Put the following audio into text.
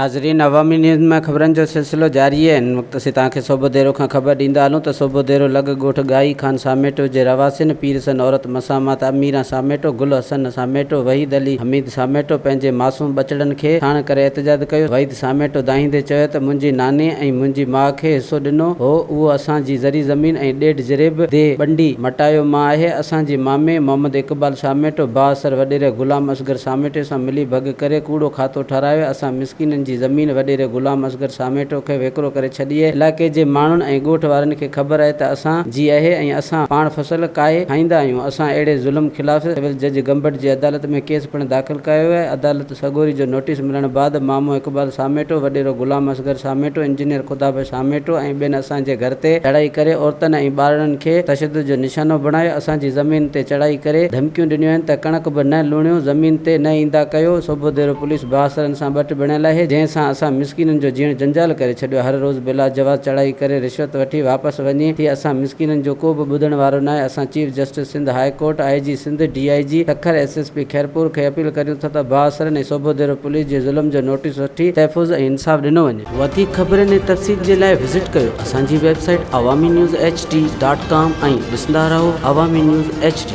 नाज़रीन, अवामी न्यूज़ में खबरन जो सिलसिलो जारी है। इन वक्त से तव्हांखे सोभودेरो खां ख़बर ॾींदा हलूं त सोभودेरो लॻ ॻोठ गाही खान सामेटो जे रवासिन पीरसन औरत मसामात अमीरा सामेटो, गुल हसन सामेटो, वहीद अली हमीद सामेटो पंहिंजे मासूम बचड़नि खे ठाण करे एहतजाज कयो। वहीद सामेटो दाहींदे चयो त मुंहिंजी नानी ऐं मुंहिंजी माउ खे हिसो ॾिनो हो, उहो असांजी ज़री ज़मीन ऐं ॾेढ जरेब दे बंडी मटायो मां आहे। असांजे मामे मोहम्मद इकबाल सामेटो बासर वॾेरे गुलाम असगर सामेटे सां मिली भग करे कूड़ो खातो ठारायो। असां मिसकिननि जी ज़मीन वॾेरे गुलाम असगर सामेटो खे वेकिरो करे छॾी आहे। इलाइक़े जे माण्हुनि ऐं ॻोठ वारनि खे ख़बर आहे त असां जी आहे ऐं असां पाण फसल काहे खाईंदा आहियूं। असां अहिड़े ज़ुल्म ख़िलाफ़ सिविल जज गंबट जी अदालत में केस पिणु दाख़िल कयो आहे। अदालत सगोरी जो नोटिस मिलण बाद मामो इकबाल सामेटो, वॾेरो गुलाम असगर सामेटो, इंजीनियर खुदाब सामेटो ऐं ॿियनि असांजे घर ते चढ़ाई करे औरतनि ऐं ॿारनि खे तशदुद जो निशानो बणायो। असांजी ज़मीन ते चढ़ाई करे धमकियूं ॾिनियूं आहिनि त कणक बि न लूणियो, ज़मीन ते न ईंदा कयो। सोभودेरो पुलिस बासरनि सां बट बणियल आहे, जंहिंसां असां मिसकिननि जो जीअण जंजाल करे छॾियो। हर रोज़ बिला जवाब चढ़ाई करे रिश्वत वठी वापसि वञे थी। असां मिसकिननि जो को बि ॿुधण वारो न आहे। असां chief justice Sindh high court, IG Sindh, DIG तखर, SSP खैरपुर खे अपील करियूं था त बासरनि ऐं सोभودेरो पुलिस जे ज़ुल्म जो नोटिस वठी तहफ़ुज़ ऐं इंसाफ़ ॾिनो वञे। वधीक ख़बरनि ऐं तफ़सील जे लाइ विज़िट कयो असांजी वेबसाइट awamiNewsHD.com ऐं ॾिसंदा रहो अवामी न्यूज़ HD।